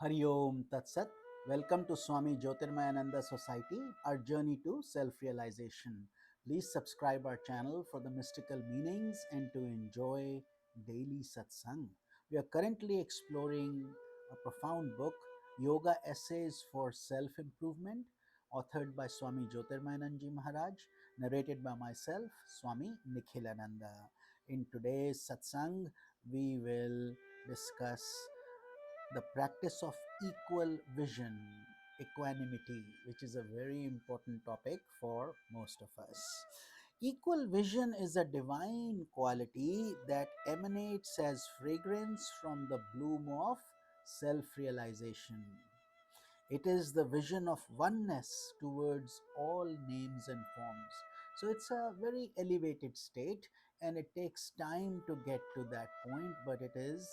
Hari Om Tat Sat. Welcome to Swami Jyotiirmayananda Society, our journey to self realization. Please subscribe our channel for the mystical meanings and to enjoy daily satsang. We are currently exploring a profound book, Yoga Essays for Self Improvement, authored by Swami Jyotiirmayananda Maharaj, narrated by myself, Swami Nikhilananda. In today's satsang, we will discuss the practice of equal vision, equanimity, which is a very important topic for most of us. Equal vision is a divine quality that emanates as fragrance from the bloom of self realization. It is the vision of oneness towards all names and forms. So it's a very elevated state and it takes time to get to that point, but it is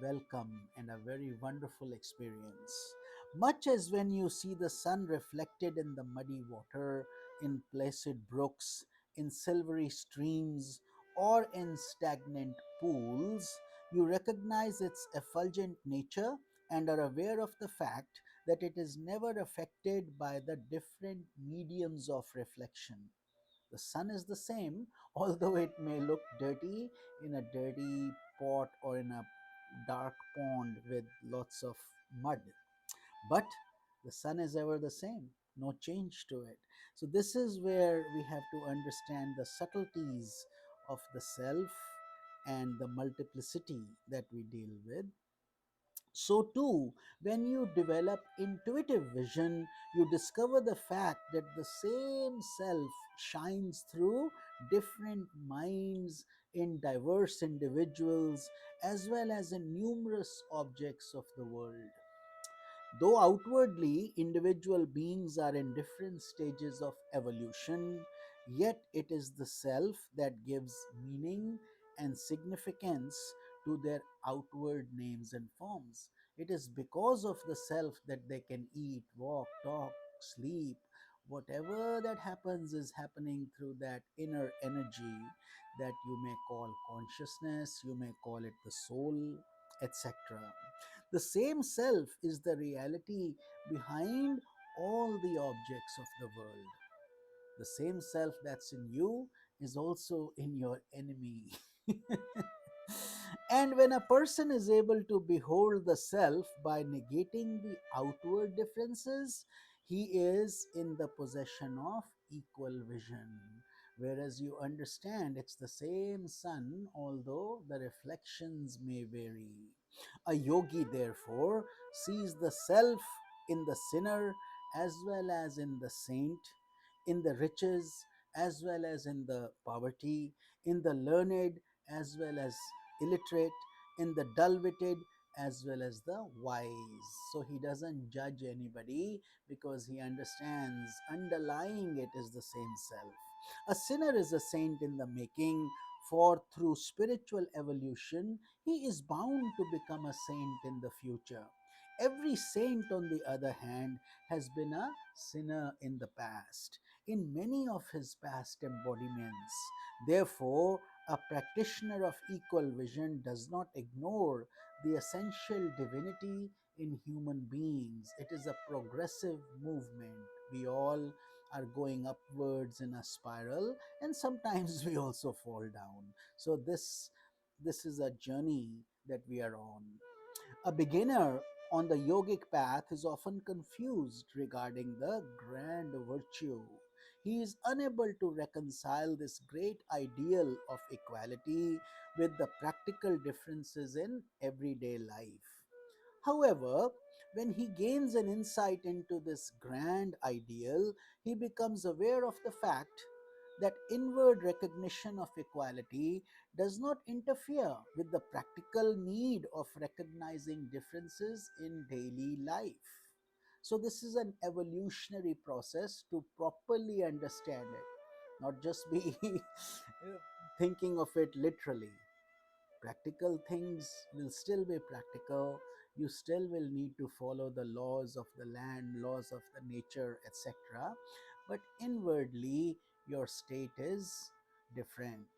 welcome and a very wonderful experience. Much as when you see the sun reflected in the muddy water, in placid brooks, in silvery streams, or in stagnant pools, you recognize its effulgent nature and are aware of the fact that it is never affected by the different mediums of reflection. The sun is the same, although it may look dirty in a dirty pot or in a dark pond with lots of mud. But the sun is ever the same, no change to it. So, this is where we have to understand the subtleties of the self and the multiplicity that we deal with. So, too, when you develop intuitive vision, you discover the fact that the same self shines through different minds in diverse individuals as well as in numerous objects of the world. Though outwardly individual beings are in different stages of evolution, yet it is the self that gives meaning and significance to their outward names and forms. It is because of the self that they can eat, walk, talk, sleep. Whatever that happens is happening through that inner energy that you may call consciousness, you may call it the soul, etc. The same self is the reality behind all the objects of the world. The same self that's in you is also in your enemy. And when a person is able to behold the self by negating the outward differences, he is in the possession of equal vision. Whereas you understand it's the same sun, although the reflections may vary. A yogi, therefore, sees the self in the sinner as well as in the saint, in the riches as well as in the poverty, in the learned as well as illiterate, in the dull witted as well as the wise. So he doesn't judge anybody because he understands underlying it is the same self. A sinner is a saint in the making, for through spiritual evolution, he is bound to become a saint in the future. Every saint, on the other hand, has been a sinner in the past, in many of his past embodiments. Therefore, a practitioner of equal vision does not ignore the essential divinity in human beings. It is a progressive movement. We all are going upwards in a spiral, and sometimes we also fall down. So this is a journey that we are on. A beginner on the yogic path is often confused regarding the grand virtue. He is unable to reconcile this great ideal of equality with the practical differences in everyday life. However, when he gains an insight into this grand ideal, he becomes aware of the fact that inward recognition of equality does not interfere with the practical need of recognizing differences in daily life. So, this is an evolutionary process to properly understand it, not just be thinking of it literally. Practical things will still be practical. You still will need to follow the laws of the land, laws of the nature, etc. But inwardly, your state is different.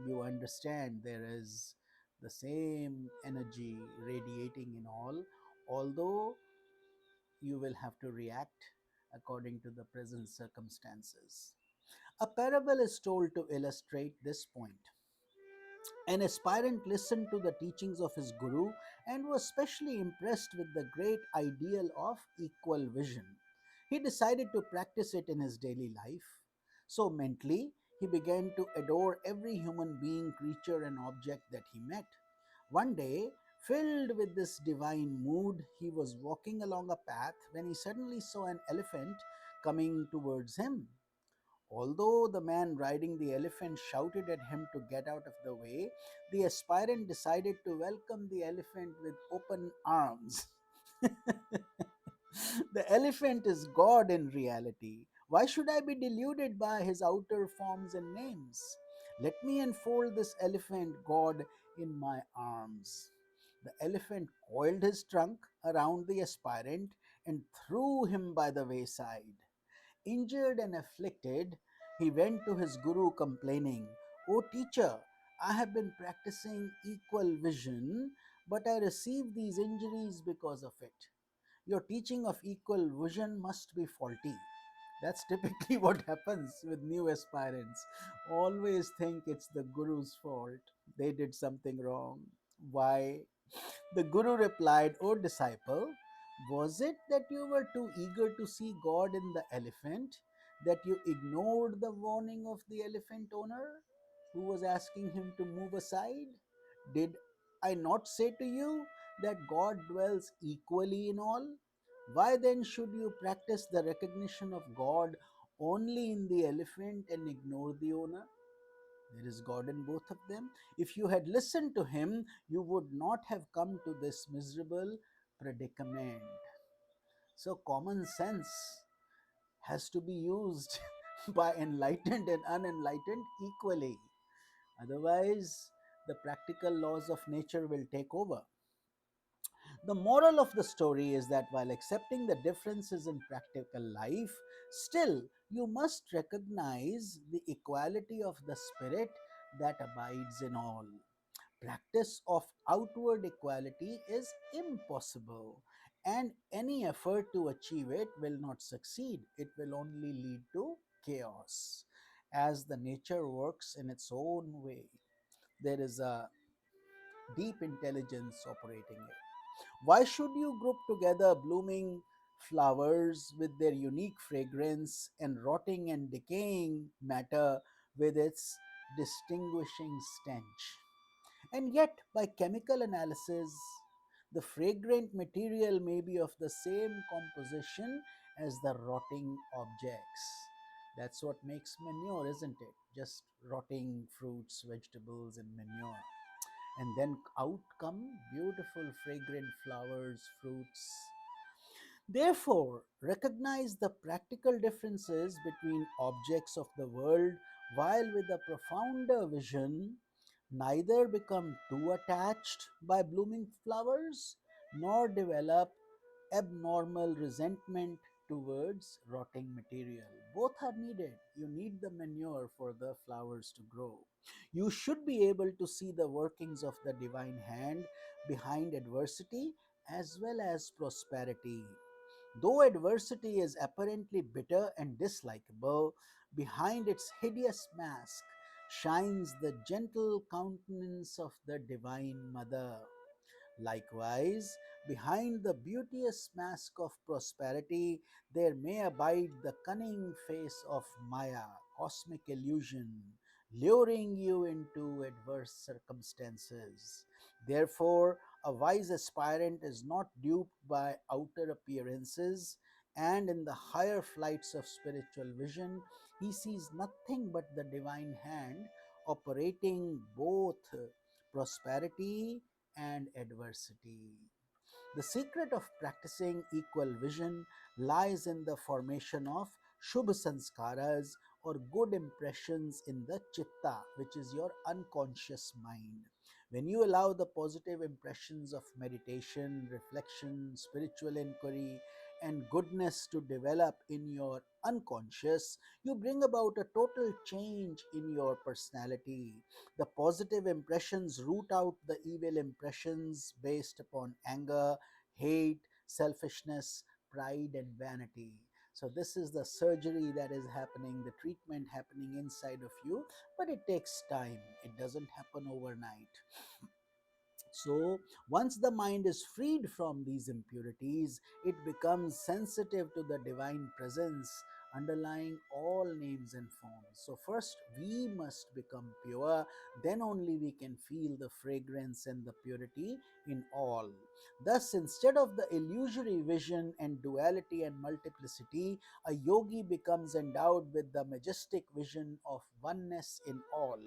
You understand there is the same energy radiating in all. although you will have to react according to the present circumstances. A parable is told to illustrate this point. An aspirant listened to the teachings of his guru and was specially impressed with the great ideal of equal vision. He decided to practice it in his daily life. So, mentally, he began to adore every human being, creature, and object that he met. One day, filled with this divine mood, he was walking along a path when he suddenly saw an elephant coming towards him. Although the man riding the elephant shouted at him to get out of the way, the aspirant decided to welcome the elephant with open arms. The elephant is God in reality. Why should I be deluded by his outer forms and names? Let me enfold this elephant God in my arms. The elephant coiled his trunk around the aspirant and threw him by the wayside. Injured and afflicted, he went to his guru complaining, "O teacher, I have been practicing equal vision, but I received these injuries because of it. Your teaching of equal vision must be faulty." That's typically what happens with new aspirants. Always think it's the guru's fault. They did something wrong. Why? The Guru replied, "O disciple, was it that you were too eager to see God in the elephant that you ignored the warning of the elephant owner who was asking him to move aside? Did I not say to you that God dwells equally in all? Why then should you practice the recognition of God only in the elephant and ignore the owner? There is God in both of them. If you had listened to him, you would not have come to this miserable predicament." So, common sense has to be used by enlightened and unenlightened equally. Otherwise, the practical laws of nature will take over. The moral of the story is that while accepting the differences in practical life, still you must recognize the equality of the spirit that abides in all. Practice of outward equality is impossible, and any effort to achieve it will not succeed. It will only lead to chaos. As the nature works in its own way, there is a deep intelligence operating it. Why should you group together blooming flowers with their unique fragrance and rotting and decaying matter with its distinguishing stench? And yet, by chemical analysis, the fragrant material may be of the same composition as the rotting objects. That's what makes manure, isn't it? Just rotting fruits, vegetables, and manure. And then out come beautiful, fragrant flowers, fruits. Therefore, recognize the practical differences between objects of the world, while with a profounder vision, neither become too attached by blooming flowers nor develop abnormal resentment towards rotting material. Both are needed. You need the manure for the flowers to grow. You should be able to see the workings of the divine hand behind adversity as well as prosperity. Though adversity is apparently bitter and dislikable, behind its hideous mask shines the gentle countenance of the Divine Mother. Likewise, behind the beauteous mask of prosperity, there may abide the cunning face of Maya, cosmic illusion, luring you into adverse circumstances. Therefore, a wise aspirant is not duped by outer appearances, and in the higher flights of spiritual vision, he sees nothing but the divine hand operating both prosperity and adversity. The secret of practicing equal vision lies in the formation of Shubh Sanskaras or good impressions in the Chitta, which is your unconscious mind. When you allow the positive impressions of meditation, reflection, spiritual inquiry, and goodness to develop in your unconscious, you bring about a total change in your personality. The positive impressions root out the evil impressions based upon anger, hate, selfishness, pride, and vanity. So, this is the surgery that is happening, the treatment happening inside of you, but it takes time. It doesn't happen overnight. So, once the mind is freed from these impurities, it becomes sensitive to the divine presence underlying all names and forms. So, first we must become pure, then only we can feel the fragrance and the purity in all. Thus, instead of the illusory vision and duality and multiplicity, a yogi becomes endowed with the majestic vision of oneness in all,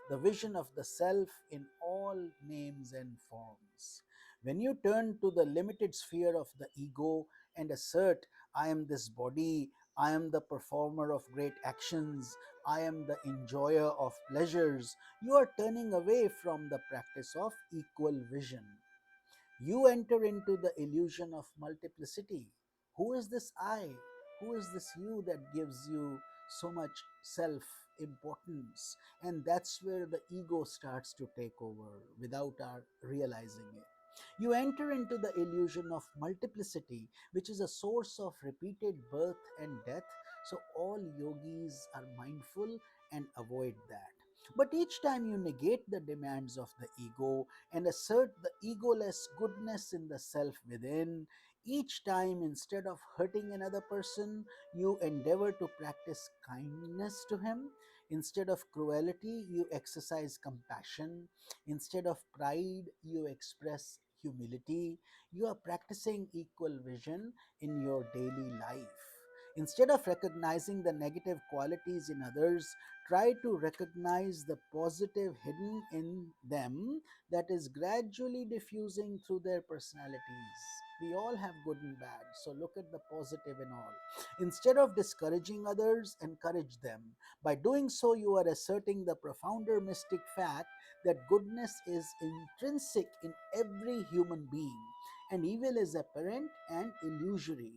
the vision of the self in all names and forms. When you turn to the limited sphere of the ego and assert, I am this body, I am the performer of great actions, I am the enjoyer of pleasures, you are turning away from the practice of equal vision. You enter into the illusion of multiplicity. Who is this I? Who is this you that gives you so much self importance? And that's where the ego starts to take over without our realizing it. You enter into the illusion of multiplicity, which is a source of repeated birth and death. So, all yogis are mindful and avoid that. But each time you negate the demands of the ego and assert the egoless goodness in the self within, each time instead of hurting another person, you endeavor to practice kindness to him. Instead of cruelty, you exercise compassion. Instead of pride, you express humility. You are practicing equal vision in your daily life. Instead of recognizing the negative qualities in others, try to recognize the positive hidden in them that is gradually diffusing through their personalities. We all have good and bad, so look at the positive in all. Instead of discouraging others, encourage them. By doing so, you are asserting the profounder mystic fact that goodness is intrinsic in every human being, and evil is apparent and illusory.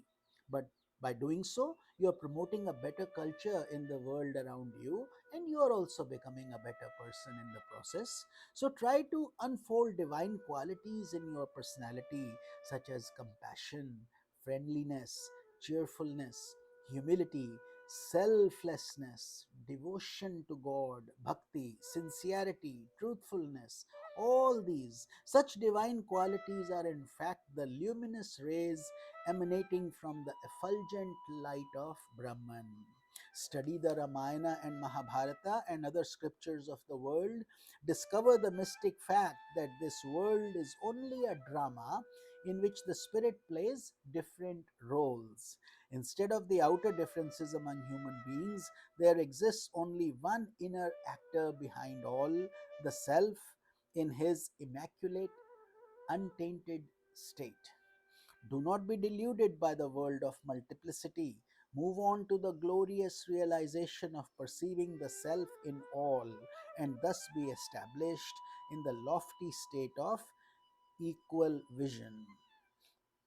But by doing so, you are promoting a better culture in the world around you, and you are also becoming a better person in the process. So try to unfold divine qualities in your personality, such as compassion, friendliness, cheerfulness, humility, selflessness, devotion to God, bhakti, sincerity, truthfulness. All these, such divine qualities are in fact the luminous rays emanating from the effulgent light of Brahman. Study the Ramayana and Mahabharata and other scriptures of the world. Discover the mystic fact that this world is only a drama in which the spirit plays different roles. Instead of the outer differences among human beings, there exists only one inner actor behind all, the self in his immaculate, untainted state. Do not be deluded by the world of multiplicity. Move on to the glorious realization of perceiving the self in all, and thus be established in the lofty state of equal vision.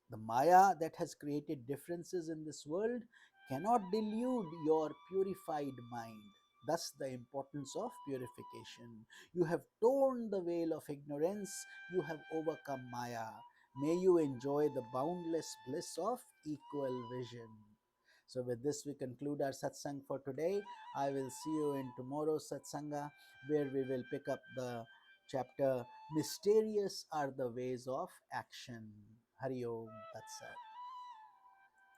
The Maya that has created differences in this world cannot delude your purified mind. Thus, the importance of purification. You have torn the veil of ignorance, you have overcome Maya. May you enjoy the boundless bliss of equal vision. So, with this, we conclude our satsang for today. I will see you in tomorrow's satsanga, where we will pick up the chapter Mysterious Are the Ways of Action. Hari Om Tat Sat.